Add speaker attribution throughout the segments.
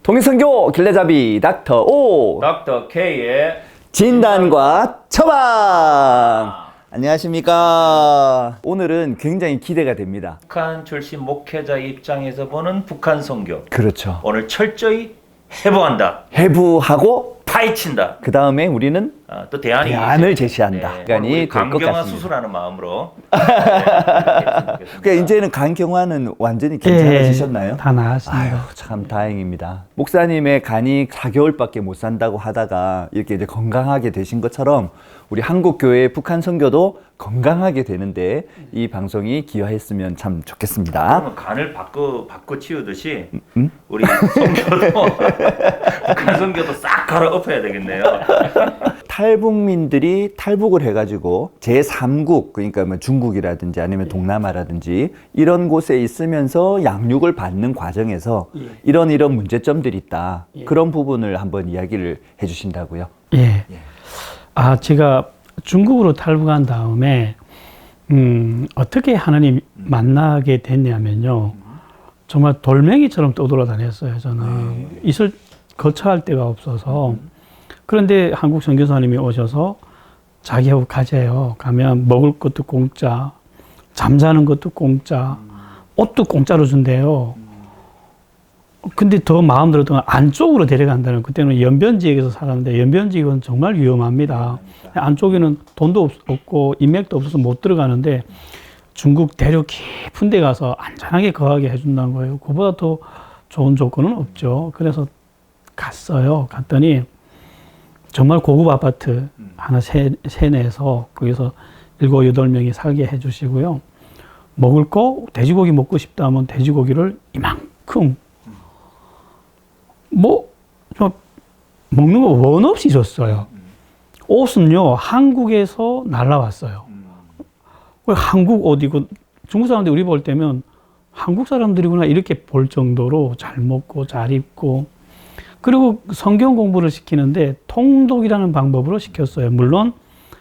Speaker 1: 통일선교 길래잡이 닥터 O
Speaker 2: 닥터 K의
Speaker 1: 진단과 처방. 안녕하십니까. 오늘은 굉장히 기대가 됩니다.
Speaker 2: 북한 출신 목회자 입장에서 보는 북한 선교.
Speaker 1: 그렇죠.
Speaker 2: 오늘 철저히 해부한다.
Speaker 1: 해부하고
Speaker 2: 파헤친다.
Speaker 1: 그 다음에 우리는
Speaker 2: 또 대안이
Speaker 1: 대안을 제시한다.
Speaker 2: 네,
Speaker 1: 시간이
Speaker 2: 우리
Speaker 1: 될 것
Speaker 2: 강경화
Speaker 1: 같습니다.
Speaker 2: 수술하는 마음으로.
Speaker 1: 그러니까 이제는 간경화는 완전히 괜찮아지셨나요?
Speaker 3: 다 나았습니다.
Speaker 1: 아유, 참 다행입니다. 목사님의 간이 4개월밖에 못 산다고 하다가 이렇게 이제 건강하게 되신 것처럼 우리 한국교회 북한 선교도 건강하게 되는데 이 방송이 기여했으면 참 좋겠습니다.
Speaker 2: 그러면 간을 바꿔 치우듯이 우리 선교도 북한 선교도 싹 갈아 엎어야 되겠네요.
Speaker 1: 탈북민들이 탈북을 해가지고 제3국, 그러니까 뭐 중국이라든지 아니면 동남아라든지 이런 곳에 있으면서 양육을 받는 과정에서 이런 문제점들이 있다. 그런 부분을 한번 이야기를 해주신다고요?
Speaker 3: 예. 제가 중국으로 탈북한 다음에 어떻게 하나님 만나게 됐냐면요. 정말 돌멩이처럼 떠돌아다녔어요. 저는 거처할 데가 없어서. 그런데 한국 선교사님이 오셔서 자기하고 가재요. 가면 먹을 것도 공짜, 잠자는 것도 공짜, 옷도 공짜로 준대요. 근데 더 마음 들었던 건 안쪽으로 데려간다는, 그때는 연변지역에서 살았는데 연변지역은 정말 위험합니다. 안쪽에는 돈도 없고 인맥도 없어서 못 들어가는데 중국 대륙 깊은 데 가서 안전하게 거하게 해준다는 거예요. 그보다 더 좋은 조건은 없죠. 그래서 갔어요. 갔더니 정말 고급 아파트 하나 세내서 거기서 7, 8명이 살게 해주시고요. 먹을 거, 돼지고기 먹고 싶다 하면 돼지고기를 이만큼 먹는 거 원 없이 줬어요. 옷은요, 한국에서 날라왔어요. 한국 옷이고, 중국 사람들이 우리 볼 때면 한국 사람들이구나 이렇게 볼 정도로 잘 먹고 잘 입고, 그리고 성경 공부를 시키는데 통독이라는 방법으로 시켰어요. 물론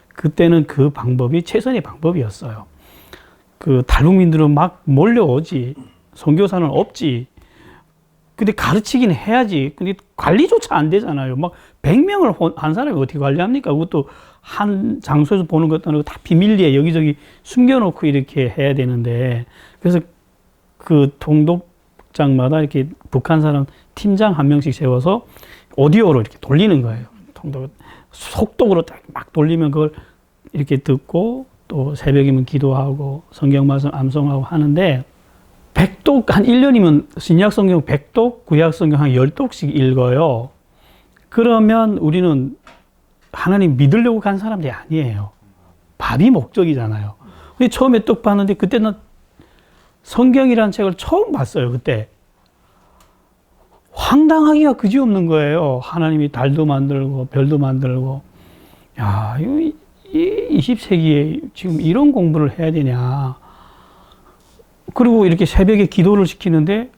Speaker 3: 그때는 그 방법이 최선의 방법이었어요. 그 탈북민들은 막 몰려오지, 선교사는 없지. 근데 가르치긴 해야지. 근데 관리조차 안 되잖아요. 막 100명을 한 사람이 어떻게 관리합니까? 그것도 한 장소에서 보는 것도 아니고 다 비밀리에 여기저기 숨겨놓고 이렇게 해야 되는데, 그래서 그 통독장마다 이렇게 북한 사람 팀장 한 명씩 세워서 오디오로 이렇게 돌리는 거예요. 속독으로 막 돌리면 그걸 이렇게 듣고 또 새벽이면 기도하고 성경 말씀 암송하고 하는데, 100독, 한 1년이면 신약성경 100독, 구약성경 한 10독씩 읽어요. 그러면 우리는 하나님 믿으려고 간 사람들이 아니에요. 밥이 목적이잖아요. 근데 처음에 떡 봤는데 그때는 성경이라는 책을 처음 봤어요, 그때. 황당하기가 그지없는 거예요. 하나님이 달도 만들고 별도 만들고. 야, 이 20세기에 지금 이런 공부를 해야 되냐. 그리고 이렇게 새벽에 기도를 시키는데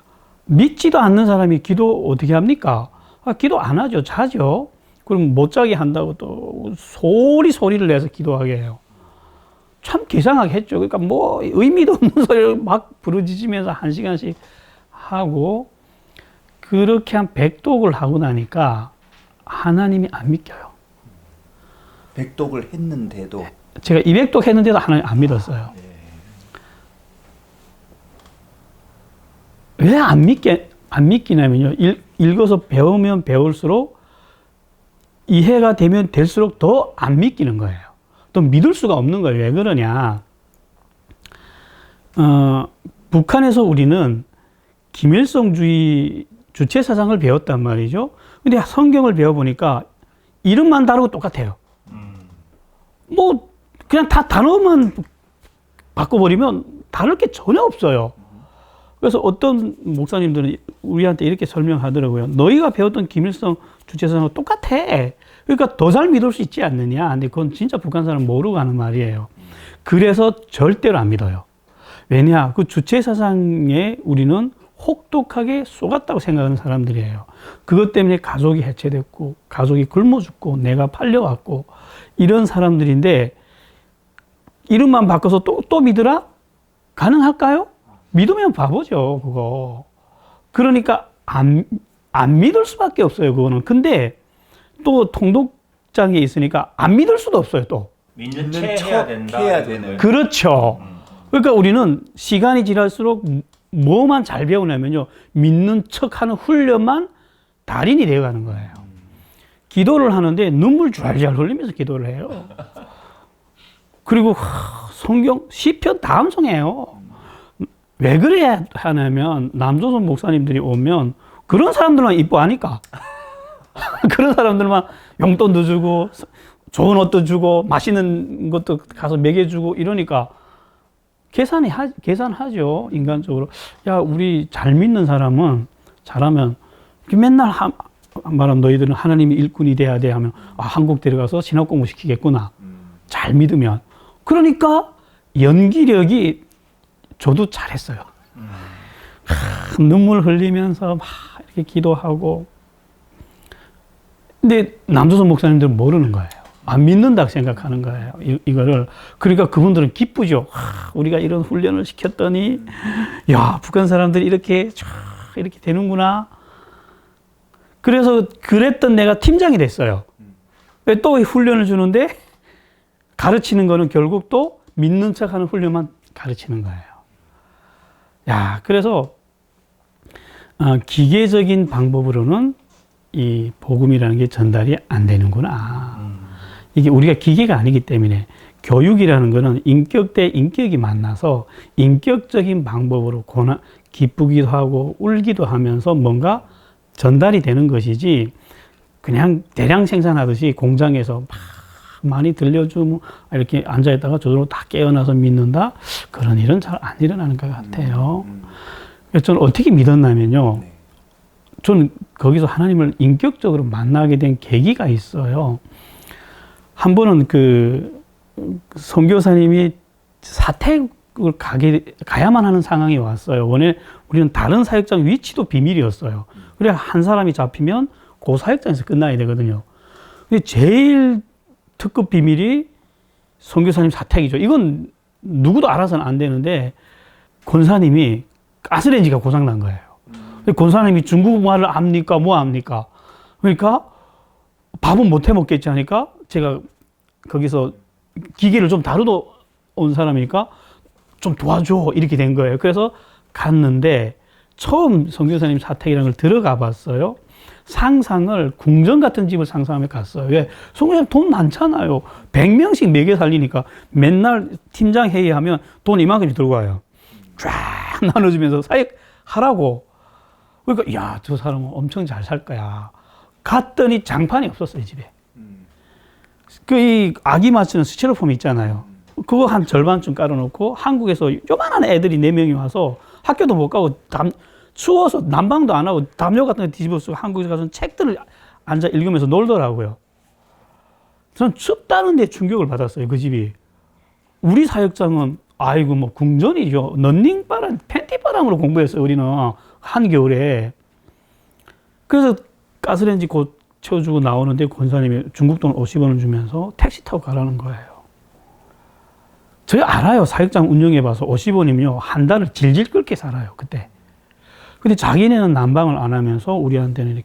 Speaker 3: 믿지도 않는 사람이 기도 어떻게 합니까? 기도 안 하죠. 자죠. 그럼 못 자게 한다고 또 소리를 내서 기도하게 해요. 참 개상하게 했죠. 그러니까 뭐 의미도 없는 소리를 막 부르짖으면서 1시간씩 하고, 그렇게 한 100독을 하고 나니까 하나님이 안 믿겨요.
Speaker 1: 100독을 했는데도
Speaker 3: 제가 200독 했는데도 하나님 안 믿었어요. 왜 안 믿기냐면요. 읽어서 배우면 배울수록 이해가 되면 될수록 더 안 믿기는 거예요. 또 믿을 수가 없는 거예요. 왜 그러냐. 북한에서 우리는 김일성주의 주체 사상을 배웠단 말이죠. 근데 성경을 배워보니까 이름만 다르고 똑같아요. 뭐, 그냥 다 단어만 바꿔버리면 다를 게 전혀 없어요. 그래서 어떤 목사님들은 우리한테 이렇게 설명하더라고요. 너희가 배웠던 김일성 주체사상하고 똑같아. 그러니까 더 잘 믿을 수 있지 않느냐. 근데 그건 진짜 북한 사람 모르고 하는 말이에요. 그래서 절대로 안 믿어요. 왜냐? 그 주체사상에 우리는 혹독하게 쏘갔다고 생각하는 사람들이에요. 그것 때문에 가족이 해체됐고, 가족이 굶어 죽고, 내가 팔려왔고, 이런 사람들인데, 이름만 바꿔서 또 믿으라? 가능할까요? 믿으면 바보죠, 그거. 그러니까 안 안 믿을 수밖에 없어요, 그거는. 근데 또 통독장에 있으니까 안 믿을 수도 없어요, 또.
Speaker 2: 믿는 체 해야 된다.
Speaker 1: 해야 되는.
Speaker 3: 그렇죠. 그러니까 우리는 시간이 지날수록 뭐만 잘 배우냐면요. 믿는 척하는 훈련만 달인이 되어가는 거예요. 기도를 하는데 눈물 좔좔 흘리면서 기도를 해요. 그리고 성경 시편 다 암송해요. 왜 그래야 하냐면 남조선 목사님들이 오면 그런 사람들만 이뻐하니까. 그런 사람들만 용돈도 주고 좋은 옷도 주고 맛있는 것도 가서 먹여주고 이러니까 계산하죠. 인간적으로. 야, 우리 잘 믿는 사람은 잘하면 맨날 말하면 너희들은 하나님의 일꾼이 돼야 돼 하면 한국 데려가서 신학 공부 시키겠구나. 잘 믿으면. 그러니까 연기력이 저도 잘했어요. 눈물 흘리면서 막 이렇게 기도하고. 근데 남조선 목사님들은 모르는 거예요. 안 믿는다고 생각하는 거예요. 이거를. 그러니까 그분들은 기쁘죠. 우리가 이런 훈련을 시켰더니, 야, 북한 사람들이 이렇게 되는구나. 그래서 그랬던 내가 팀장이 됐어요. 또 훈련을 주는데 가르치는 거는 결국 또 믿는 척 하는 훈련만 가르치는 거예요. 야, 그래서, 기계적인 방법으로는 이 복음이라는 게 전달이 안 되는구나. 이게 우리가 기계가 아니기 때문에 교육이라는 거는 인격 대 인격이 만나서 인격적인 방법으로 기쁘기도 하고 울기도 하면서 뭔가 전달이 되는 것이지 그냥 대량 생산하듯이 공장에서 막 많이 들려주면 이렇게 앉아있다가 저절로 다 깨어나서 믿는다? 그런 일은 잘 안 일어나는 것 같아요. 그래서 저는 어떻게 믿었냐면요. 저는 거기서 하나님을 인격적으로 만나게 된 계기가 있어요. 한 번은 선교사님이 사택을 가야만 하는 상황이 왔어요. 우리는 다른 사역장 위치도 비밀이었어요. 그래 한 사람이 잡히면 그 사역장에서 끝나야 되거든요. 근데 제일 특급 비밀이 선교사님 사택이죠. 이건 누구도 알아서는 안 되는데 권사님이 가스레인지가 고장난 거예요. 권사님이 중국말을 압니까? 뭐 압니까? 그러니까 밥은 못 해 먹겠지 하니까 제가 거기서 기계를 좀 다루러 온 사람이니까 좀 도와줘 이렇게 된 거예요. 그래서 갔는데 처음 선교사님 사택이라는 걸 들어가 봤어요. 상상을 궁전 같은 집을 상상하며 갔어요. 왜? 선교사님 돈 많잖아요. 100명씩 먹여 살리니까 맨날 팀장 회의하면 돈 이만큼이 들고 와요. 쫙 나눠주면서 사역하라고. 그러니까 야, 저 사람은 엄청 잘 살 거야. 갔더니 장판이 없었어요, 집에. 이 아기 맞추는 스티로폼 있잖아요. 그거 한 절반쯤 깔아놓고 한국에서 요만한 애들이 4명이 와서 학교도 못 가고 추워서 난방도 안 하고 담요 같은 거 뒤집어 쓰고 한국에 가서 책들을 앉아 읽으면서 놀더라고요. 저는 춥다는데 충격을 받았어요, 그 집이. 우리 사역장은 아이고 뭐 궁전이죠. 런닝바람, 팬티바람으로 공부했어요, 우리는. 한겨울에. 그래서 가스레인지 곧 채워주고 나오는데 권사님이 중국 돈 50원을 주면서 택시 타고 가라는 거예요. 저희 알아요. 사역장 운영해봐서 50원이면 한 달을 질질 끓게 살아요, 그때. 근데 자기네는 난방을 안 하면서 우리한테는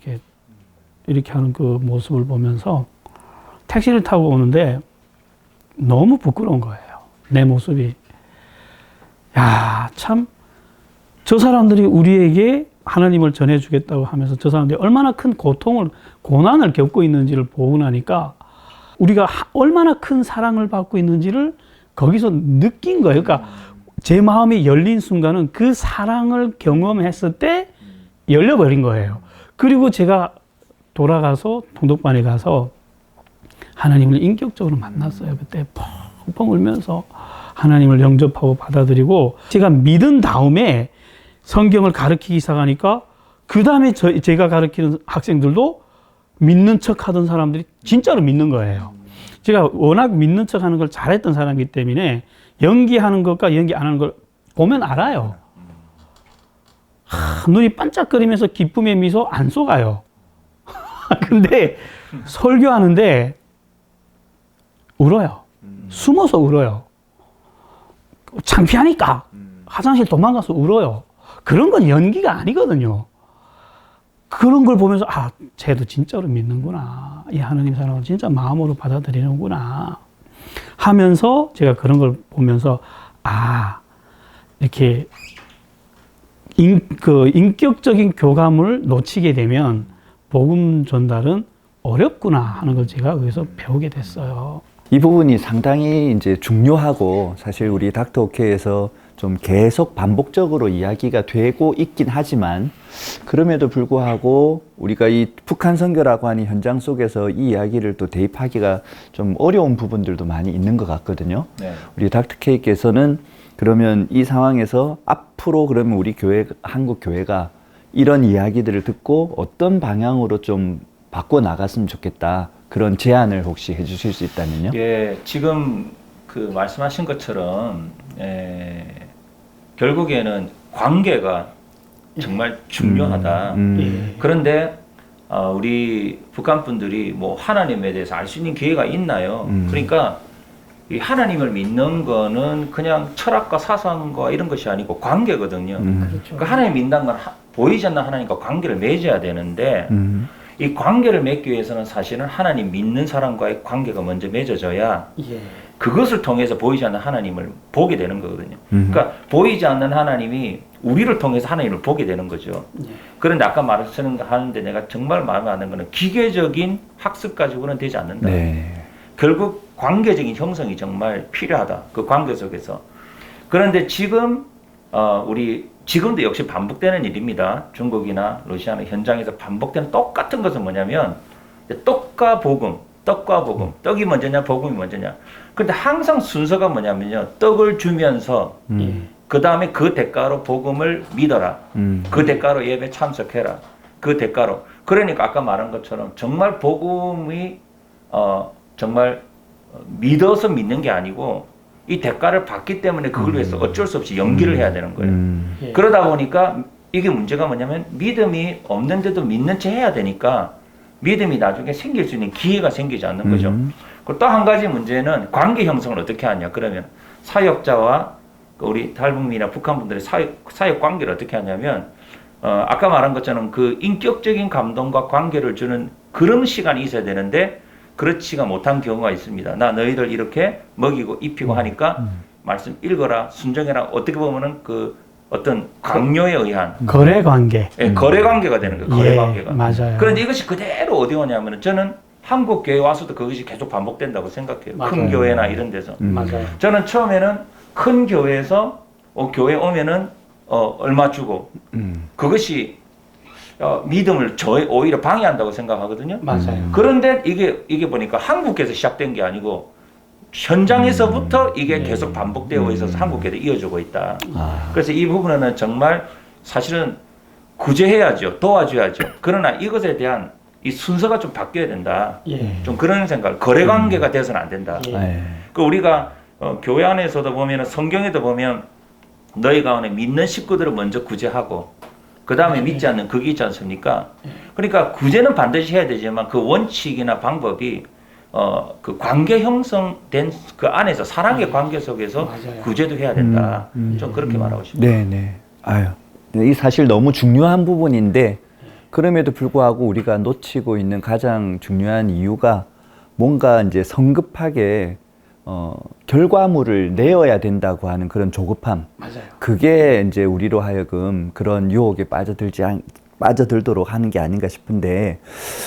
Speaker 3: 이렇게 하는 그 모습을 보면서 택시를 타고 오는데 너무 부끄러운 거예요. 내 모습이. 야, 참, 저 사람들이 우리에게 하나님을 전해주겠다고 하면서 저 사람들이 얼마나 큰 고난을 겪고 있는지를 보고 나니까 우리가 얼마나 큰 사랑을 받고 있는지를 거기서 느낀 거예요. 그러니까 제 마음이 열린 순간은 그 사랑을 경험했을 때 열려버린 거예요. 그리고 제가 돌아가서 동독반에 가서 하나님을 인격적으로 만났어요. 그때 펑펑 울면서 하나님을 영접하고 받아들이고 제가 믿은 다음에 성경을 가르치기 시작하니까 그 다음에 제가 가르치는 학생들도 믿는 척 하던 사람들이 진짜로 믿는 거예요. 제가 워낙 믿는 척 하는 걸 잘했던 사람이기 때문에 연기하는 것과 연기 안 하는 걸 보면 알아요. 눈이 반짝거리면서 기쁨의 미소 안 쏘가요. 근데 설교하는데 울어요. 숨어서 울어요. 창피하니까 화장실 도망가서 울어요. 그런 건 연기가 아니거든요. 그런 걸 보면서 아, 쟤도 진짜로 믿는구나. 이 하느님 사랑을 진짜 마음으로 받아들이는구나. 하면서 제가 그런 걸 보면서 아, 이렇게 인격적인 교감을 놓치게 되면 복음 전달은 어렵구나 하는 걸 제가 거기서 배우게 됐어요.
Speaker 1: 이 부분이 상당히 이제 중요하고 사실 우리 닥터 오케이에서 좀 계속 반복적으로 이야기가 되고 있긴 하지만 그럼에도 불구하고 우리가 이 북한 선교라고 하는 현장 속에서 이 이야기를 또 대입하기가 좀 어려운 부분들도 많이 있는 것 같거든요.
Speaker 2: 네.
Speaker 1: 우리 닥터 K께서는 그러면 이 상황에서 앞으로 그러면 우리 교회, 한국 교회가 이런 이야기들을 듣고 어떤 방향으로 좀 바꿔 나갔으면 좋겠다. 그런 제안을 혹시 해주실 수 있다면요?
Speaker 2: 예, 지금 그 말씀하신 것처럼 결국에는 관계가 정말 중요하다.
Speaker 3: 예.
Speaker 2: 그런데 우리 북한 분들이 뭐 하나님에 대해서 알 수 있는 기회가 있나요? 그러니까 이 하나님을 믿는 거는 그냥 철학과 사상과 이런 것이 아니고 관계거든요.
Speaker 3: 그렇죠.
Speaker 2: 그러니까 하나님 믿는 건 보이지 않는 하나님과 관계를 맺어야 되는데 이 관계를 맺기 위해서는 사실은 하나님 믿는 사람과의 관계가 먼저 맺어져야
Speaker 3: 예.
Speaker 2: 그것을 통해서 보이지 않는 하나님을 보게 되는 거거든요. 그러니까 보이지 않는 하나님이 우리를 통해서 하나님을 보게 되는 거죠.
Speaker 3: 예.
Speaker 2: 그런데 아까 말씀하는데 내가 정말 마음에 안 드는 거는 기계적인 학습 가지고는 되지 않는다.
Speaker 1: 네.
Speaker 2: 결국 관계적인 형성이 정말 필요하다. 그 관계 속에서. 그런데 지금 우리 지금도 역시 반복되는 일입니다. 중국이나 러시아는 현장에서 반복되는 똑같은 것은 뭐냐면 떡과 복음, 떡이 먼저냐 복음이 먼저냐. 그런데 항상 순서가 뭐냐면요. 떡을 주면서 그 다음에 그 대가로 복음을 믿어라. 그 대가로 예배 참석해라. 그 대가로. 그러니까 아까 말한 것처럼 정말 복음이 정말 믿어서 믿는 게 아니고 이 대가를 받기 때문에 그걸 위해서 어쩔 수 없이 연기를 해야 되는 거예요.
Speaker 3: 예.
Speaker 2: 그러다 보니까 이게 문제가 뭐냐면 믿음이 없는데도 믿는 채 해야 되니까 믿음이 나중에 생길 수 있는 기회가 생기지 않는 거죠. 그리고 또 한 가지 문제는 관계 형성을 어떻게 하냐. 그러면 사역자와 우리 탈북민이나 북한 분들의 사역 관계를 어떻게 하냐면 아까 말한 것처럼 그 인격적인 감동과 관계를 주는 그런 시간이 있어야 되는데 그렇지가 못한 경우가 있습니다. 나 너희들 이렇게 먹이고 입히고 하니까 말씀 읽어라, 순종해라. 어떻게 보면은 그 어떤 강요에 의한
Speaker 3: 거래 관계.
Speaker 2: 예, 거래 관계가 되는 거예요. 거래
Speaker 3: 예,
Speaker 2: 관계가.
Speaker 3: 맞아요.
Speaker 2: 그런데 이것이 그대로 어디 오냐면은 저는 한국 교회 와서도 그것이 계속 반복된다고 생각해요.
Speaker 3: 맞아요.
Speaker 2: 큰 교회나 이런 데서.
Speaker 3: 맞아요.
Speaker 2: 저는 처음에는 큰 교회에서 교회 오면은 얼마 주고 그것이 믿음을 오히려 방해한다고 생각하거든요.
Speaker 3: 맞아요.
Speaker 2: 그런데 이게 보니까 한국에서 시작된 게 아니고 현장에서부터 이게 계속 반복되어 있어서 한국에도 이어지고 있다. 그래서 이 부분은 정말 사실은 구제해야죠. 도와줘야죠. 그러나 이것에 대한 이 순서가 좀 바뀌어야 된다.
Speaker 3: 예.
Speaker 2: 좀 그런 생각. 거래 관계가 돼서는 안 된다.
Speaker 3: 예.
Speaker 1: 네.
Speaker 2: 그 우리가 교회 안에서도 보면 성경에도 보면 너희 가운데 믿는 식구들을 먼저 구제하고 그 다음에 믿지 않는 그게 있지 않습니까? 그러니까 구제는 반드시 해야 되지만 그 원칙이나 방법이 그 관계 형성된 그 안에서 사랑의 관계 속에서
Speaker 3: 맞아요.
Speaker 2: 구제도 해야 된다. 좀 그렇게 말하고 싶습니다.
Speaker 1: 네네. 아유, 이 사실 너무 중요한 부분인데 그럼에도 불구하고 우리가 놓치고 있는 가장 중요한 이유가 뭔가 이제 성급하게 결과물을 내어야 된다고 하는 그런 조급함.
Speaker 3: 맞아요.
Speaker 1: 그게 이제 우리로 하여금 그런 유혹에 빠져들도록 하는 게 아닌가 싶은데,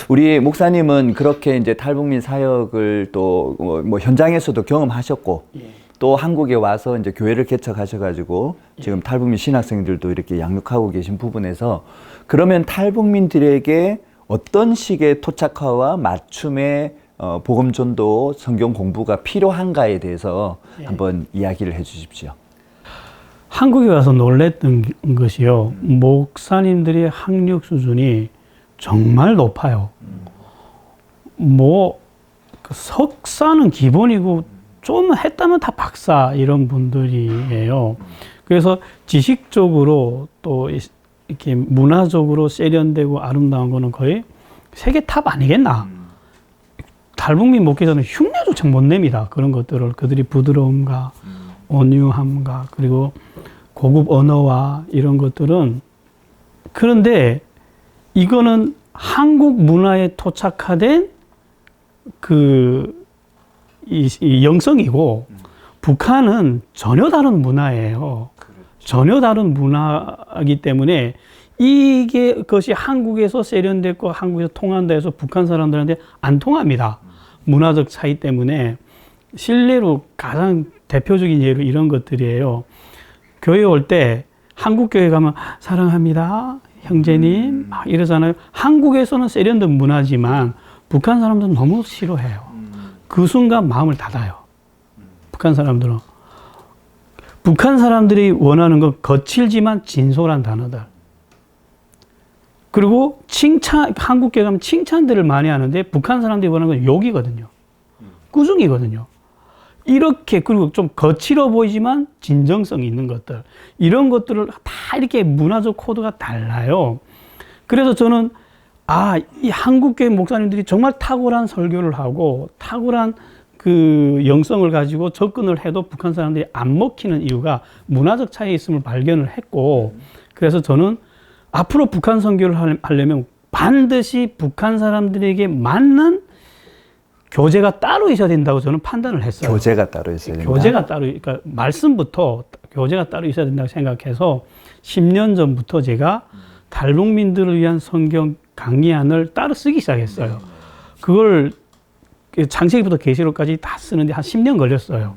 Speaker 1: 우리 목사님은 그렇게 이제 탈북민 사역을 또 뭐 현장에서도 경험하셨고,
Speaker 3: 예.
Speaker 1: 또 한국에 와서 이제 교회를 개척하셔가지고 지금 탈북민 신학생들도 이렇게 양육하고 계신 부분에서, 그러면 탈북민들에게 어떤 식의 토착화와 맞춤의 복음 전도 성경 공부가 필요한가에 대해서 한번 이야기를 해 주십시오.
Speaker 3: 한국에 와서 놀랬던 것이요. 목사님들의 학력 수준이 정말 높아요. 그 석사는 기본이고 좀 했다면 다 박사 이런 분들이에요. 그래서 지식적으로 또 이렇게 문화적으로 세련되고 아름다운 거는 거의 세계 탑 아니겠나. 탈북민 목회자는 흉내조차 못 냅니다. 그런 것들을 그들이 부드러움과 온유함과 그리고 고급 언어와 이런 것들은. 그런데 이거는 한국 문화에 토착화된 이 영성이고 북한은 전혀 다른 문화예요. 전혀 다른 문화이기 때문에 그것이 한국에서 세련됐고 한국에서 통한다 해서 북한 사람들한테 안 통합니다. 문화적 차이 때문에. 실례로 가장 대표적인 예로 이런 것들이에요. 교회 올 때 한국 교회 가면 사랑합니다 형제님 막 이러잖아요. 한국에서는 세련된 문화지만 북한 사람들은 너무 싫어해요. 그 순간 마음을 닫아요. 북한 사람들은. 북한 사람들이 원하는 건 거칠지만 진솔한 단어들. 그리고 한국 교회 가면 칭찬들을 많이 하는데 북한 사람들이 원하는 건 욕이거든요. 꾸중이거든요. 이렇게, 그리고 좀 거칠어 보이지만 진정성이 있는 것들. 이런 것들을 다 이렇게 문화적 코드가 달라요. 그래서 저는, 이 한국교회 목사님들이 정말 탁월한 설교를 하고, 탁월한 그 영성을 가지고 접근을 해도 북한 사람들이 안 먹히는 이유가 문화적 차이에 있음을 발견을 했고, 그래서 저는 앞으로 북한 선교를 하려면 반드시 북한 사람들에게 맞는 교재가 따로 있어야 된다고 저는 판단을 했어요.
Speaker 1: 교재가 따로 있어야 된다.
Speaker 3: 교재가 따로, 그러니까 말씀부터 교재가 따로 있어야 된다고 생각해서 10년 전부터 제가 탈북민들을 위한 성경 강의안을 따로 쓰기 시작했어요. 그걸 창세기부터 계시록까지 다 쓰는데 한 10년 걸렸어요.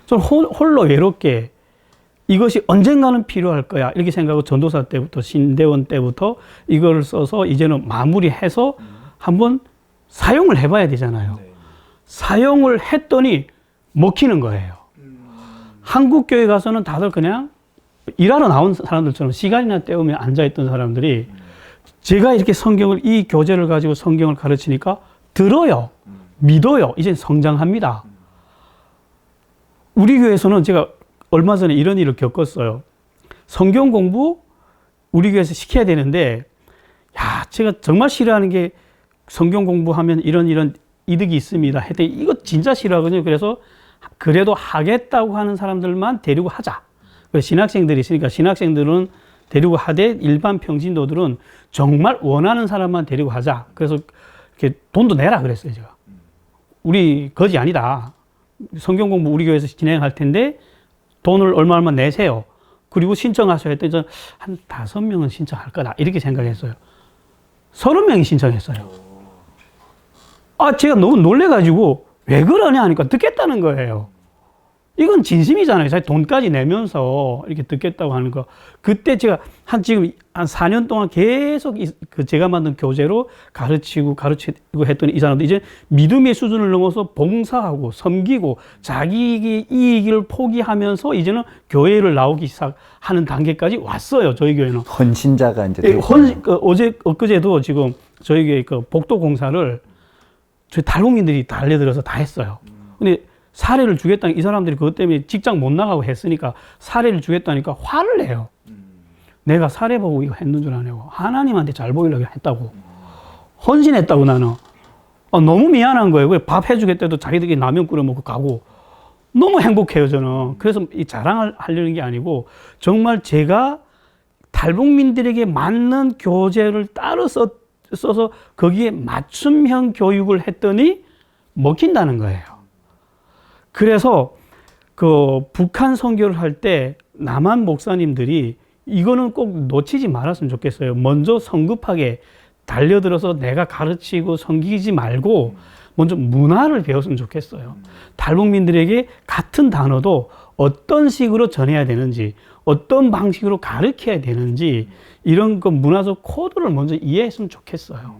Speaker 3: 저는 홀로 외롭게 이것이 언젠가는 필요할 거야 이렇게 생각하고 전도사 때부터 신대원 때부터 이거를 써서 이제는 마무리해서 한번 사용을 해봐야 되잖아요. 사용을 했더니 먹히는 거예요. 한국 교회 가서는 다들 그냥 일하러 나온 사람들처럼 시간이나 때우며 앉아있던 사람들이 제가 이렇게 이 교재를 가지고 성경을 가르치니까 들어요. 믿어요. 이제 성장합니다. 우리 교회에서는 제가 얼마 전에 이런 일을 겪었어요. 성경 공부 우리 교회에서 시켜야 되는데, 제가 정말 싫어하는 게 성경 공부하면 이런 이득이 있습니다. 했더니 이거 진짜 싫어하거든요. 그래서 그래도 하겠다고 하는 사람들만 데리고 하자. 신학생들이 있으니까 신학생들은 데리고 하되 일반 평신도들은 정말 원하는 사람만 데리고 하자. 그래서 이렇게 돈도 내라 그랬어요, 제가. 우리 거지 아니다. 성경 공부 우리 교회에서 진행할 텐데 돈을 얼마 내세요. 그리고 신청하셔야 했더니 저는 한 5명은 신청할 거다. 이렇게 생각했어요. 30명이 신청했어요. 제가 너무 놀래가지고 왜 그러냐 하니까 듣겠다는 거예요. 이건 진심이잖아요. 자기 돈까지 내면서 이렇게 듣겠다고 하는 거. 그때 제가 지금 한 4년 동안 계속 제가 만든 교재로 가르치고 했더니 이 사람도 이제 믿음의 수준을 넘어서 봉사하고 섬기고 자기 이익을 포기하면서 이제는 교회를 나오기 시작하는 단계까지 왔어요. 저희 교회는.
Speaker 1: 헌신자가 이제.
Speaker 3: 엊그제도 지금 저희 교회 복도 공사를 저희 탈북민들이 달려들어서 다 했어요. 근데 사례를 주겠다니 이 사람들이 그것 때문에 직장 못 나가고 했으니까 사례를 주겠다니까 화를 내요. 내가 사례 보고 이거 했는 줄 아냐고. 하나님한테 잘 보이려고 했다고. 헌신했다고 나는. 너무 미안한 거예요. 밥 해주겠다도 자기들이 라면 끓여 먹고 가고. 너무 행복해요, 저는. 그래서 이 자랑을 하려는 게 아니고 정말 제가 탈북민들에게 맞는 교재를 따로 써서 거기에 맞춤형 교육을 했더니 먹힌다는 거예요. 그래서 북한 선교를 할 때 남한 목사님들이 이거는 꼭 놓치지 말았으면 좋겠어요. 먼저 성급하게 달려들어서 내가 가르치고 섬기지 말고 먼저 문화를 배웠으면 좋겠어요. 탈북민들에게 같은 단어도 어떤 식으로 전해야 되는지, 어떤 방식으로 가르쳐야 되는지 이런 문화적 코드를 먼저 이해했으면 좋겠어요.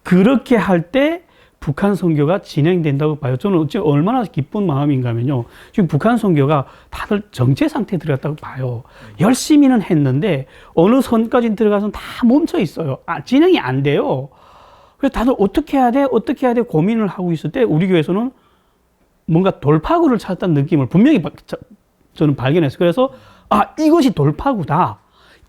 Speaker 3: 그렇게 할 때 북한 선교가 진행된다고 봐요. 저는 얼마나 기쁜 마음인가 하면요. 지금 북한 선교가 다들 정체 상태에 들어갔다고 봐요. 열심히는 했는데 어느 선까지 들어가서는 다 멈춰 있어요. 진행이 안 돼요. 그래서 다들 어떻게 해야 돼 고민을 하고 있을 때 우리 교회에서는 뭔가 돌파구를 찾았다는 느낌을 분명히 저는 발견했어요. 그래서 이것이 돌파구다.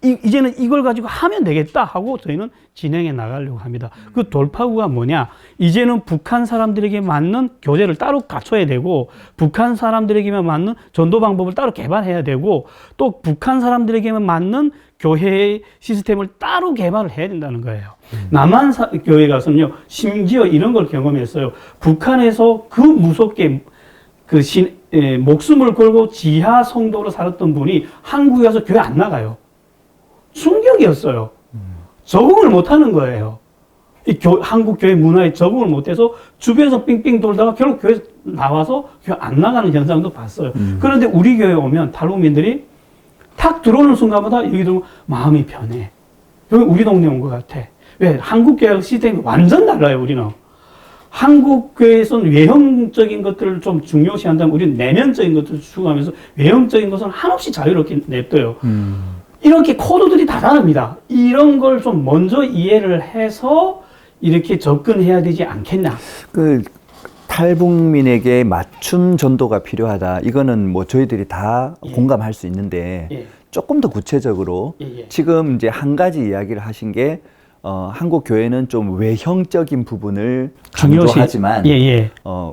Speaker 3: 이제는 이걸 가지고 하면 되겠다 하고 저희는 진행해 나가려고 합니다. 그 돌파구가 뭐냐? 이제는 북한 사람들에게 맞는 교재를 따로 갖춰야 되고 북한 사람들에게만 맞는 전도 방법을 따로 개발해야 되고 또 북한 사람들에게만 맞는 교회의 시스템을 따로 개발을 해야 된다는 거예요. 남한 교회 가서는요, 심지어 이런 걸 경험했어요. 북한에서 그 무섭게 목숨을 걸고 지하 성도로 살았던 분이 한국에 와서 교회 안 나가요. 충격이었어요. 적응을 못 하는 거예요. 한국 교회 문화에 적응을 못해서 주변에서 삥삥 돌다가 결국 교회 나와서 교회 안 나가는 현상도 봤어요. 그런데 우리 교회 오면 탈북민들이 탁 들어오는 순간마다 여기 들어오면 마음이 편해. 여기 우리 동네 온 것 같아. 왜? 한국 교회 시스템이 완전 달라요, 우리는. 한국 교회에서는 외형적인 것들을 좀 중요시한다면 우리는 내면적인 것들을 추구하면서 외형적인 것은 한없이 자유롭게 냅둬요. 이렇게 코드들이 다 다릅니다. 이런 걸 좀 먼저 이해를 해서 이렇게 접근해야 되지 않겠나.
Speaker 1: 그 탈북민에게 맞춤 전도가 필요하다. 이거는 뭐 저희들이 다 공감할 수 있는데
Speaker 3: 예.
Speaker 1: 조금 더 구체적으로
Speaker 3: 예.
Speaker 1: 지금 이제 한 가지 이야기를 하신 게 한국 교회는 좀 외형적인 부분을 강조하지만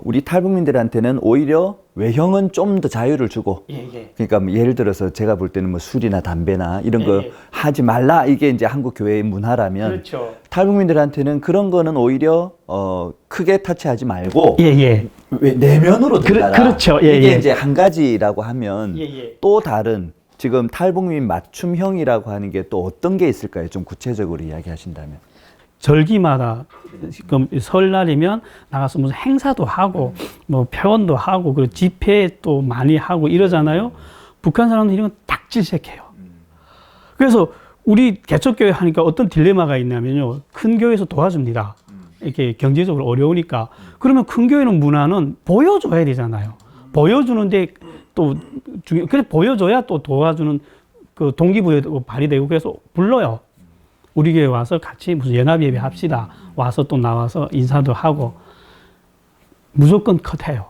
Speaker 1: 우리 탈북민들한테는 오히려 외형은 좀 더 자유를 주고 그러니까 뭐 예를 들어서 제가 볼 때는 뭐 술이나 담배나 이런 거 하지 말라 이게 이제 한국 교회의 문화라면
Speaker 3: 그렇죠.
Speaker 1: 탈북민들한테는 그런 거는 오히려 크게 터치하지 말고
Speaker 3: 예.
Speaker 1: 내면으로 들어가라.
Speaker 3: 그렇죠.
Speaker 1: 이게 이제 한 가지라고 하면 또 다른 지금 탈북민 맞춤형이라고 하는 게 또 어떤 게 있을까요? 좀 구체적으로 이야기하신다면.
Speaker 3: 절기마다 지금 설날이면 나가서 무슨 행사도 하고 뭐 표현도 하고 그리고 집회도 많이 하고 이러잖아요. 북한 사람들은 이런 건 딱 질색해요. 그래서 우리 개척교회 하니까 어떤 딜레마가 있냐면요. 큰 교회에서 도와줍니다. 이렇게 경제적으로 어려우니까. 그러면 큰 교회는 문화는 보여줘야 되잖아요. 보여주는데 또 그래 보여줘야 또 도와주는 그 동기부여도 발휘되고 그래서 불러요. 우리 교회 와서 같이 무슨 연합예배 합시다. 와서 또 나와서 인사도 하고 무조건 컷해요.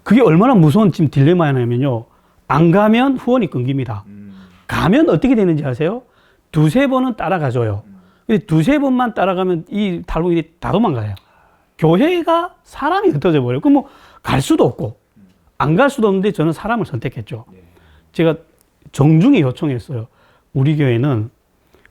Speaker 3: 그게 얼마나 무서운 지금 딜레마냐면요. 안 가면 후원이 끊깁니다. 가면 어떻게 되는지 아세요? 두세 번은 따라가줘요. 근데 두세 번만 따라가면 이 탈북민이 다 도망가요. 교회가 사람이 흩어져 버려요. 그럼 뭐 갈 수도 없고 안 갈 수도 없는데 저는 사람을 선택했죠. 제가 정중히 요청했어요. 우리 교회는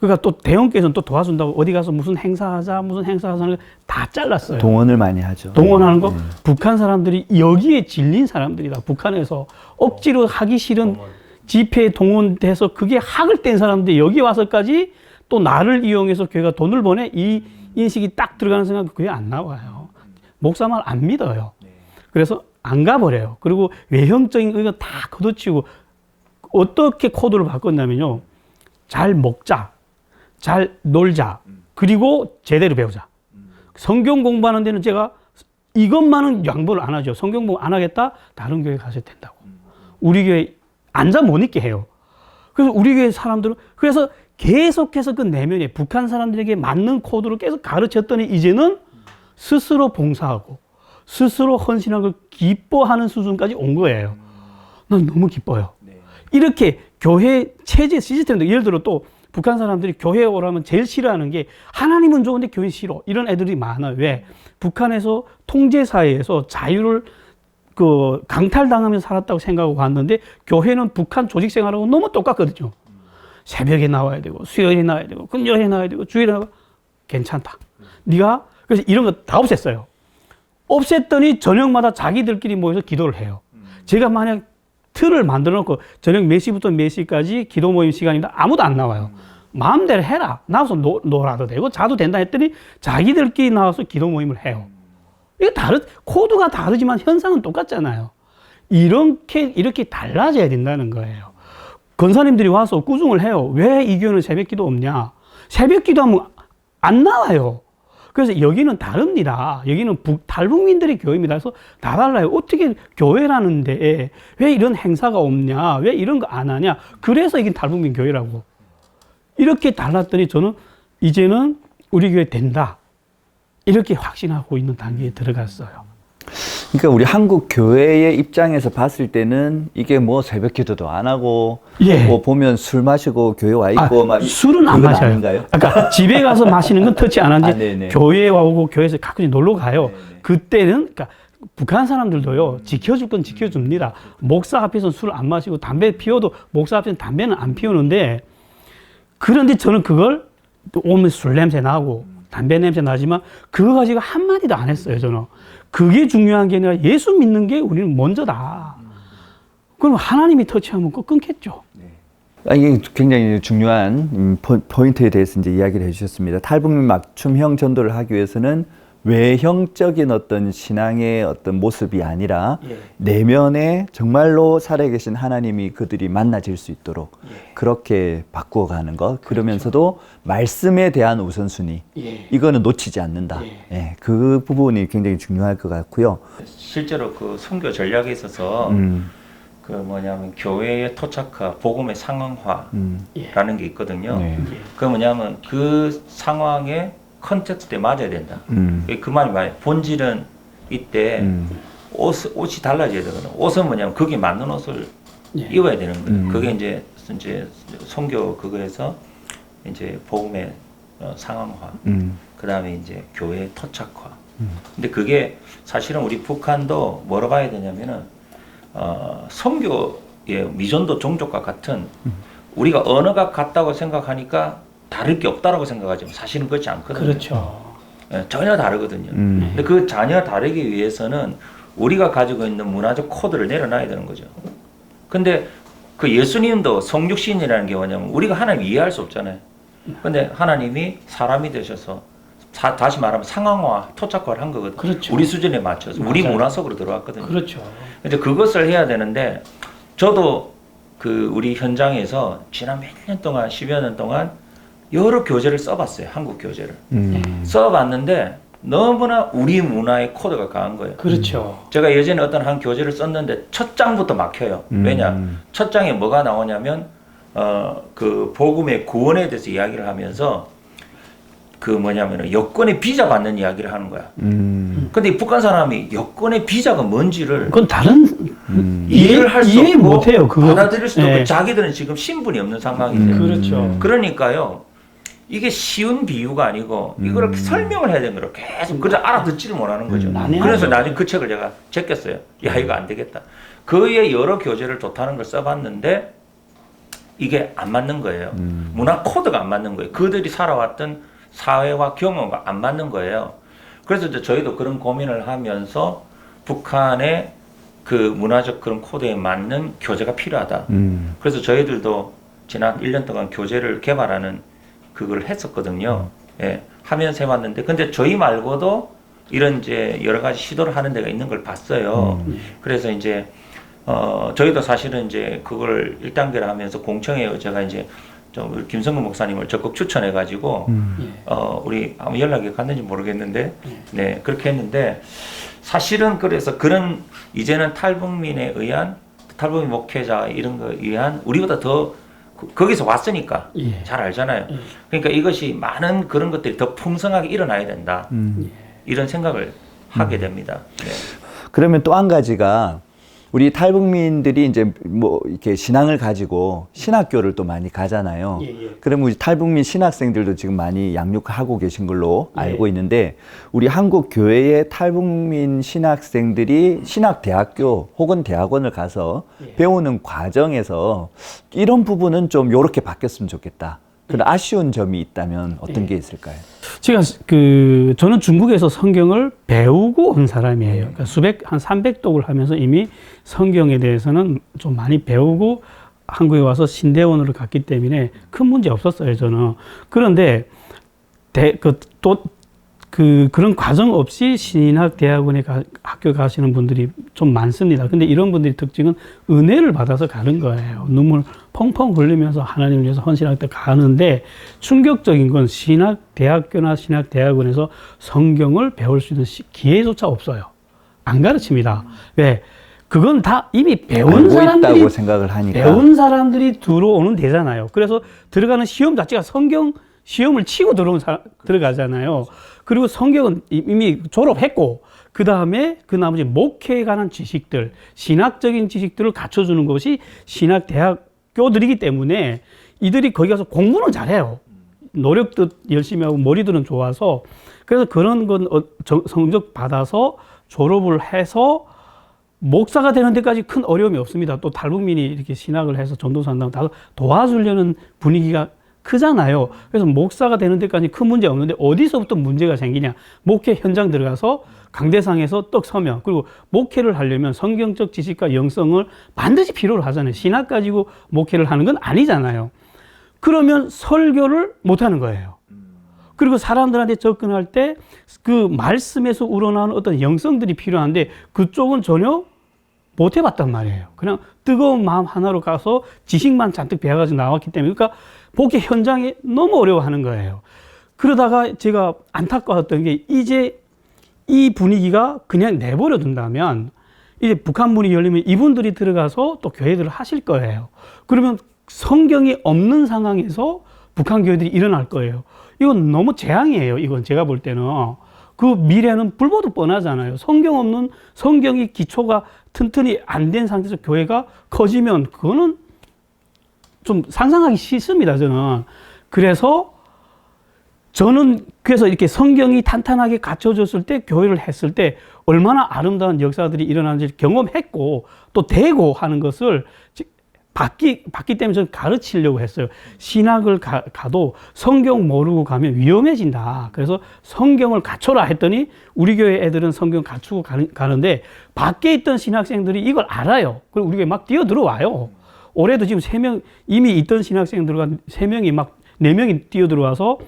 Speaker 3: 그러니까 또 대형교회는 또 도와준다고 어디 가서 무슨 행사하자 하는 거 다 잘랐어요.
Speaker 1: 동원을 많이 하죠.
Speaker 3: 동원하는 거 북한 사람들이 여기에 질린 사람들이다. 북한에서 억지로 하기 싫은 집회에 동원돼서 그게 학을 뗀 사람들이 여기 와서까지 또 나를 이용해서 교회가 돈을 버네 이 인식이 딱 들어가는 순간 그게 안 나와요. 목사 말 안 믿어요. 그래서 안 가버려요. 그리고 외형적인 거 다 걷어치우고 어떻게 코드를 바꿨냐면요. 잘 먹자. 잘 놀자. 그리고 제대로 배우자. 성경 공부하는 데는 제가 이것만은 양보를 안 하죠. 성경 공부 안 하겠다? 다른 교회 가셔도 된다고. 우리 교회 앉아 못 있게 해요. 그래서 우리 교회 사람들은 그래서 계속해서 그 내면에 북한 사람들에게 맞는 코드를 계속 가르쳤더니 이제는 스스로 봉사하고 스스로 헌신하는 걸 기뻐하는 수준까지 온 거예요. 난 너무 기뻐요. 이렇게 교회 체제 시스템도 예를 들어 또 북한 사람들이 교회에 오라면 제일 싫어하는 게 하나님은 좋은데 교회 싫어 이런 애들이 많아요. 왜? 북한에서 통제 사회에서 자유를 강탈당하면서 살았다고 생각하고 왔는데 교회는 북한 조직 생활하고 너무 똑같거든요. 새벽에 나와야 되고 수요일에 나와야 되고 금요일에 나와야 되고 주일에 나와 괜찮다. 네가 그래서 이런 거 다 없앴어요. 없앴더니 저녁마다 자기들끼리 모여서 기도를 해요. 제가 만약 틀을 만들어 놓고 저녁 몇 시부터 몇 시까지 기도 모임 시간입니다. 아무도 안 나와요. 마음대로 해라. 나와서 놀아도 되고 자도 된다 했더니 자기들끼리 나와서 기도 모임을 해요. 이거 코드가 다르지만 현상은 똑같잖아요. 이렇게 달라져야 된다는 거예요. 권사님들이 와서 꾸중을 해요. 왜 이 교회는 새벽 기도 없냐? 새벽 기도 하면 안 나와요. 그래서 여기는 다릅니다. 여기는 탈북민들의 교회입니다. 그래서 다 달라요. 어떻게 교회라는데 왜 이런 행사가 없냐? 왜 이런 거 안 하냐? 그래서 이게 탈북민 교회라고. 이렇게 달랐더니 저는 이제는 우리 교회 된다. 이렇게 확신하고 있는 단계에 들어갔어요.
Speaker 1: 그러니까 우리 한국 교회의 입장에서 봤을 때는 이게 뭐 새벽 기도도 안 하고 뭐 보면 술 마시고 교회 와 있고 막
Speaker 3: 술은 안 마셔요.
Speaker 1: 아닌가요?
Speaker 3: 그러니까 집에 가서 마시는 건 터치 안 하는데 교회에 오고 교회에서 가끔씩 놀러 가요. 그때는 그러니까 북한 사람들도요 지켜줄 건 지켜줍니다. 목사 앞에서는 술 안 마시고 담배 피워도 목사 앞에서는 담배는 안 피우는데 그런데 저는 그걸 또 오면 술 냄새 나고 담배 냄새 나지만 그거 가지고 한마디도 안 했어요, 저는. 그게 중요한 게 아니라 예수 믿는 게 우리는 먼저다. 그럼 하나님이 터치하면 꼭 끊겠죠.
Speaker 1: 이게 굉장히 중요한 포인트에 대해서 이제 이야기를 해주셨습니다. 탈북민 맞춤형 전도를 하기 위해서는 외형적인 어떤 신앙의 어떤 모습이 아니라
Speaker 3: 예.
Speaker 1: 내면에 정말로 살아계신 하나님이 그들이 만나질 수 있도록 그렇게 바꾸어가는 것. 그러면서도 말씀에 대한 우선순위.
Speaker 3: 예.
Speaker 1: 이거는 놓치지 않는다. 예, 그 부분이 굉장히 중요할 것 같고요.
Speaker 2: 실제로 그 선교 전략에 있어서 그 뭐냐면 교회의 토착화, 복음의 상황화라는 게 있거든요.
Speaker 1: 네.
Speaker 2: 그 뭐냐면 그 상황에 컨텍스트에 맞아야 된다. 그 말이 뭐예요? 본질은 이때 옷이 달라져야 되거든요. 옷은 뭐냐면 거기에 맞는 옷을 입어야 되는 거예요. 그게 이제 선교 그거에서 이제 복음의 상황화, 그 다음에 이제 교회의 토착화. 근데 그게 사실은 우리 북한도 뭐로 봐야 되냐면은 선교의 미전도 종족과 같은 우리가 언어가 같다고 생각하니까 다를 게 없다라고 생각하지만 사실은 그렇지 않거든요.
Speaker 3: 그렇죠.
Speaker 2: 예, 전혀 다르거든요. 근데 그 전혀 다르기 위해서는 우리가 가지고 있는 문화적 코드를 내려놔야 되는 거죠. 근데 그 예수님도 성육신이라는 게 뭐냐면 우리가 하나님 이해할 수 없잖아요. 근데 하나님이 사람이 되셔서 다시 말하면 상황화, 토착화를 한 거거든요.
Speaker 3: 그렇죠.
Speaker 2: 우리 수준에 맞춰서 우리
Speaker 3: 맞아요.
Speaker 2: 문화 속으로 들어왔거든요.
Speaker 3: 그렇죠.
Speaker 2: 이제 그것을 해야 되는데 저도 그 우리 현장에서 지난 몇 년 동안 10여 년 동안 여러 교재를 써봤어요. 한국 교재를 써봤는데 너무나 우리 문화의 코드가 강한 거예요.
Speaker 3: 그렇죠.
Speaker 2: 제가 예전에 어떤 한 교재를 썼는데 첫 장부터 막혀요. 왜냐? 첫 장에 뭐가 나오냐면 그 복음의 구원에 대해서 이야기를 하면서 그 뭐냐면은 여권의 비자 받는 이야기를 하는 거야. 근데 이 북한 사람이 여권의 비자가 뭔지를
Speaker 3: 그건 다른
Speaker 2: 이해를 할 수
Speaker 3: 이해
Speaker 2: 없고
Speaker 3: 못해요. 그거.
Speaker 2: 받아들일 수도
Speaker 3: 예.
Speaker 2: 없고 자기들은 지금 신분이 없는 상황인데
Speaker 3: 그렇죠.
Speaker 2: 그러니까요 이게 쉬운 비유가 아니고 이걸 설명을 해야 되는 거예요. 계속 그래서 알아듣지를 못하는 거죠.
Speaker 3: 난해하죠.
Speaker 2: 그래서 나중에 그 책을 제가 제꼈어요. 야 이거 안 되겠다. 그의 여러 교재를 좋다는 걸 써봤는데 이게 안 맞는 거예요. 문화 코드가 안 맞는 거예요. 그들이 살아왔던 사회와 경험과 안 맞는 거예요. 그래서 이제 저희도 그런 고민을 하면서 북한의 그 문화적 그런 코드에 맞는 교재가 필요하다. 그래서 저희들도 지난 1년 동안 교재를 개발하는 그걸 했었거든요. 예, 하면서 해봤는데, 근데 저희 말고도 이런 이제 여러 가지 시도를 하는 데가 있는 걸 봤어요. 그래서 이제, 저희도 사실은 이제 그걸 1단계를 하면서 공청회 제가 이제 좀 김성근 목사님을 적극 추천해가지고, 우리 아무 연락이 갔는지 모르겠는데, 네, 그렇게 했는데, 사실은 그래서 그런 이제는 탈북민에 의한, 탈북민 목회자 이런 거에 의한 우리보다 더 거기서 왔으니까 잘 알잖아요. 그러니까 이것이 많은 그런 것들이 더 풍성하게 일어나야 된다. 이런 생각을 하게 됩니다. 네.
Speaker 1: 그러면 또 한 가지가 우리 탈북민들이 이제 뭐 이렇게 신앙을 가지고 신학교를 또 많이 가잖아요. 그러면 우리 탈북민 신학생들도 지금 많이 양육하고 계신 걸로 알고 있는데 우리 한국 교회의 탈북민 신학생들이 신학대학교 혹은 대학원을 가서 배우는 과정에서 이런 부분은 좀 요렇게 바뀌었으면 좋겠다. 그런 아쉬운 점이 있다면 어떤 게 있을까요?
Speaker 3: 제가 저는 중국에서 성경을 배우고 온 사람이에요. 그러니까 한 300독을 하면서 이미 성경에 대해서는 좀 많이 배우고 한국에 와서 신대원으로 갔기 때문에 큰 문제 없었어요, 저는. 그런데 그런 과정 없이 신학대학원에 학교 가시는 분들이 좀 많습니다. 근데 이런 분들의 특징은 은혜를 받아서 가는 거예요. 눈물 펑펑 흘리면서 하나님을 위해서 헌신할 때 가는데 충격적인 건 신학대학교나 신학대학원에서 성경을 배울 수 있는 기회조차 없어요. 안 가르칩니다. 왜? 그건 다 이미 배운 사람들이
Speaker 1: 있다고 생각을 하니까.
Speaker 3: 배운 사람들이 들어오는 데잖아요. 그래서 들어가는 시험 자체가 성경 시험을 치고 들어가잖아요. 그리고 성경은 이미 졸업했고, 그 다음에 그 나머지 목회에 관한 지식들, 신학적인 지식들을 갖춰주는 것이 신학대학교들이기 때문에 이들이 거기 가서 공부는 잘해요. 노력도 열심히 하고 머리들은 좋아서. 그래서 그런 건 성적 받아서 졸업을 해서 목사가 되는 데까지 큰 어려움이 없습니다. 또 탈북민이 이렇게 신학을 해서 전도사 한다고 다 도와주려는 분위기가 크잖아요. 그래서 목사가 되는 데까지 큰 문제 없는데 어디서부터 문제가 생기냐. 목회 현장 들어가서 강대상에서 떡 서면, 그리고 목회를 하려면 성경적 지식과 영성을 반드시 필요로 하잖아요. 신학 가지고 목회를 하는 건 아니잖아요. 그러면 설교를 못 하는 거예요. 그리고 사람들한테 접근할 때 그 말씀에서 우러나오는 어떤 영성들이 필요한데 그쪽은 전혀 못 해봤단 말이에요. 그냥 뜨거운 마음 하나로 가서 지식만 잔뜩 배워가지고 나왔기 때문에, 그러니까 목회 현장에 너무 어려워하는 거예요. 그러다가 제가 안타까웠던 게, 이제 이 분위기가 그냥 내버려 둔다면 이제 북한 문이 열리면 이분들이 들어가서 또 교회들을 하실 거예요. 그러면 성경이 없는 상황에서 북한 교회들이 일어날 거예요. 이건 너무 재앙이에요. 이건 제가 볼 때는. 그 미래는 불보듯 뻔하잖아요. 성경 없는, 성경이 기초가 튼튼히 안 된 상태에서 교회가 커지면 그거는 좀 상상하기 싫습니다, 저는. 그래서 이렇게 성경이 탄탄하게 갖춰졌을 때, 교회를 했을 때 얼마나 아름다운 역사들이 일어나는지 경험했고 또 되고 하는 것을 봤기 때문에 저는 가르치려고 했어요. 신학을 가도 성경 모르고 가면 위험해진다. 그래서 성경을 갖춰라 했더니 우리 교회 애들은 성경 갖추고 가는데 밖에 있던 신학생들이 이걸 알아요. 그리고 우리 교회 막 뛰어들어와요. 올해도 지금 3명, 이미 있던 신학생들과 4명이 뛰어들어와서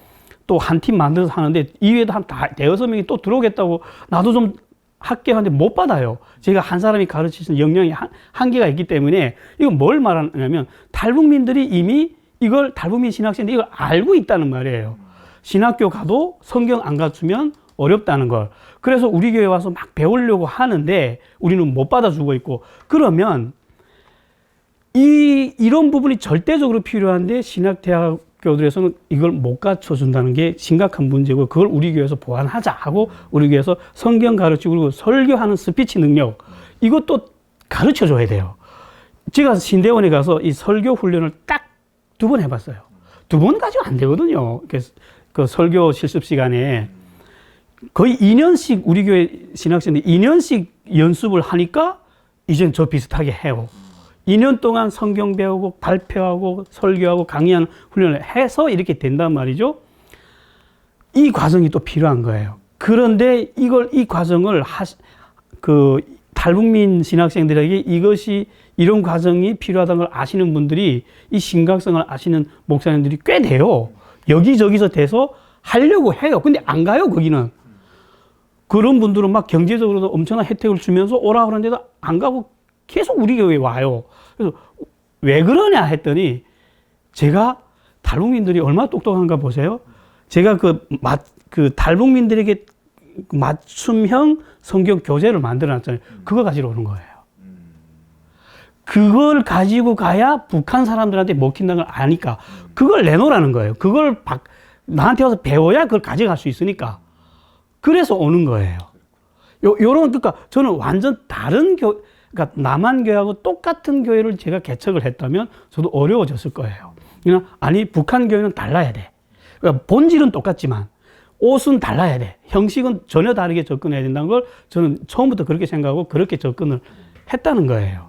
Speaker 3: 또 한 팀 만들어서 하는데, 이외에도 한 5-6명이 또 들어오겠다고 나도 좀 학교 하는데 못 받아요. 제가 한 사람이 가르칠 수 있는 역량이 한계가 있기 때문에. 이건 뭘 말하냐면 탈북민들이 이미 이걸, 탈북민 신학생들이 이걸 알고 있다는 말이에요. 신학교 가도 성경 안 갖추면 어렵다는 걸. 그래서 우리 교회 와서 막 배우려고 하는데 우리는 못 받아주고 있고, 그러면 이런 부분이 절대적으로 필요한데 신학대학교들에서는 이걸 못 갖춰준다는 게 심각한 문제고, 그걸 우리 교회에서 보완하자 하고 우리 교회에서 성경 가르치고 그리고 설교하는 스피치 능력, 이것도 가르쳐줘야 돼요. 제가 신대원에 가서 이 설교 훈련을 딱 2번 해봤어요. 2번 가지고 안 되거든요. 그 설교 실습 시간에 거의 2년씩 우리 교회 신학생들이 2년씩 연습을 하니까 이젠 저 비슷하게 해요. 2년 동안 성경 배우고 발표하고 설교하고 강의하는 훈련을 해서 이렇게 된단 말이죠. 이 과정이 또 필요한 거예요. 그런데 이 과정을 탈북민 신학생들에게 이런 과정이 필요하다는 걸 아시는 분들이, 이 심각성을 아시는 목사님들이 꽤 돼요. 여기저기서 돼서 하려고 해요. 근데 안 가요, 거기는. 그런 분들은 막 경제적으로도 엄청난 혜택을 주면서 오라 그러는데도 안 가고 계속 우리 교회에 와요. 그래서 왜 그러냐 했더니, 제가 탈북민들이 얼마나 똑똑한가 보세요. 제가 그 탈북민들에게 맞춤형 성경 교재를 만들어 놨잖아요. 그거 가지러 오는 거예요. 그걸 가지고 가야 북한 사람들한테 먹힌다는 걸 아니까 그걸 내놓으라는 거예요. 그걸 나한테 와서 배워야 그걸 가져갈 수 있으니까. 그래서 오는 거예요. 그러니까 저는 완전 다른 그러니까 남한 교회하고 똑같은 교회를 제가 개척을 했다면 저도 어려워졌을 거예요. 그냥 아니, 북한 교회는 달라야 돼. 그러니까 본질은 똑같지만 옷은 달라야 돼. 형식은 전혀 다르게 접근해야 된다는 걸 저는 처음부터 그렇게 생각하고 그렇게 접근을 했다는 거예요.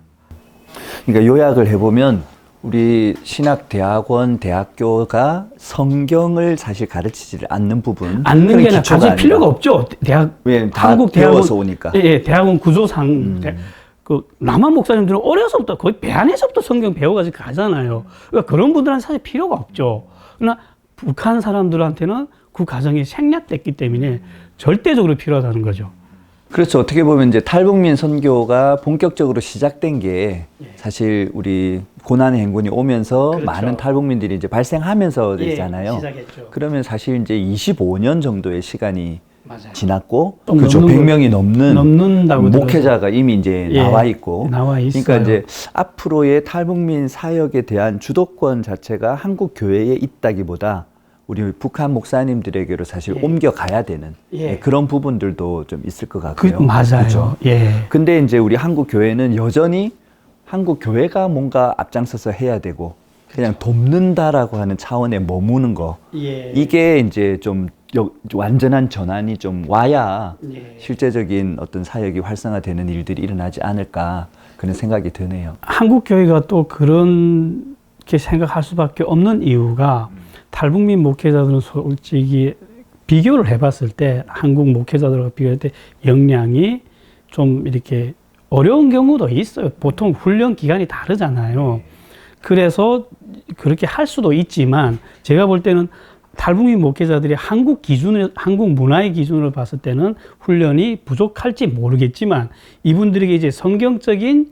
Speaker 1: 그러니까 요약을 해보면 우리 신학대학원, 대학교가 성경을 사실 가르치지 않는 부분,
Speaker 3: 않는 게 아니라 가르칠 필요가 없죠.
Speaker 1: 한국 대학원 오니까.
Speaker 3: 예, 대학원 구조상 남한 목사님들은 어려서부터 거의 배 안에서부터 성경 배워가지고 가잖아요. 그러니까 그런 분들은 사실 필요가 없죠. 그러나 북한 사람들한테는 그 과정이 생략됐기 때문에 절대적으로 필요하다는 거죠.
Speaker 1: 그렇죠. 어떻게 보면 이제 탈북민 선교가 본격적으로 시작된 게 사실 우리 고난의 행군이 오면서
Speaker 3: 그렇죠.
Speaker 1: 많은 탈북민들이 이제 발생하면서 됐잖아요.
Speaker 3: 시작했죠.
Speaker 1: 그러면 사실 이제 25년 정도의 시간이
Speaker 3: 맞아요.
Speaker 1: 지났고,
Speaker 3: 좀
Speaker 1: 그렇죠. 100명이
Speaker 3: 넘는다고
Speaker 1: 목회자가 이미 이제 나와 있고,
Speaker 3: 나와 있어요.
Speaker 1: 그러니까 이제 앞으로의 탈북민 사역에 대한 주도권 자체가 한국 교회에 있다기보다 우리 북한 목사님들에게로 사실 옮겨가야 되는 그런 부분들도 좀 있을 것 같고요.
Speaker 3: 맞아요.
Speaker 1: 그렇죠?
Speaker 3: 예.
Speaker 1: 근데 이제 우리 한국 교회는 여전히 한국 교회가 뭔가 앞장서서 해야 되고 그냥 돕는다라고 하는 차원에 머무는 거. 이게 이제 좀 완전한 전환이 좀 와야 실제적인 어떤 사역이 활성화되는 일들이 일어나지 않을까, 그런 생각이 드네요.
Speaker 3: 한국 교회가 또 그렇게 생각할 수밖에 없는 이유가 탈북민 목회자들은 솔직히 비교를 해봤을 때 한국 목회자들과 비교할 때 역량이 좀 이렇게 어려운 경우도 있어요. 보통 훈련 기간이 다르잖아요. 그래서 그렇게 할 수도 있지만 제가 볼 때는 탈북민 목회자들이 한국 문화의 기준으로 봤을 때는 훈련이 부족할지 모르겠지만 이분들에게 이제 성경적인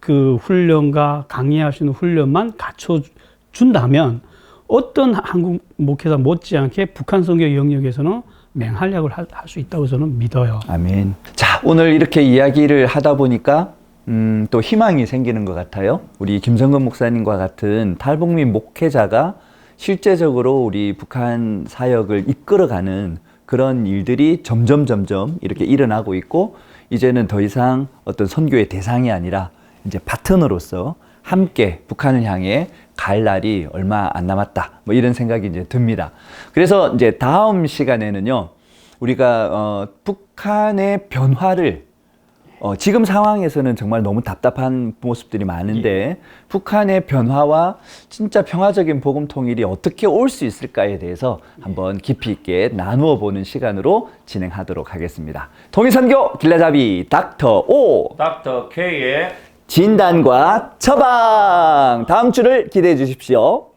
Speaker 3: 그 훈련과 강의할 수 있는 훈련만 갖춰준다면 어떤 한국 목회자 못지않게 북한 선교 영역에서는 맹활약을 할 수 있다고 저는 믿어요.
Speaker 1: 아멘. 자, 오늘 이렇게 이야기를 하다 보니까 또 희망이 생기는 것 같아요. 우리 김성근 목사님과 같은 탈북민 목회자가 실제적으로 우리 북한 사역을 이끌어가는 그런 일들이 점점 이렇게 일어나고 있고, 이제는 더 이상 어떤 선교의 대상이 아니라 이제 파트너로서 함께 북한을 향해 갈 날이 얼마 안 남았다. 뭐 이런 생각이 이제 듭니다. 그래서 이제 다음 시간에는요, 우리가 북한의 변화를 지금 상황에서는 정말 너무 답답한 모습들이 많은데 북한의 변화와 진짜 평화적인 복음 통일이 어떻게 올 수 있을까에 대해서 한번 깊이 있게 나누어 보는 시간으로 진행하도록 하겠습니다. 통일선교 길라잡이 닥터 O
Speaker 2: 닥터 K의
Speaker 1: 진단과 처방, 다음 주를 기대해 주십시오.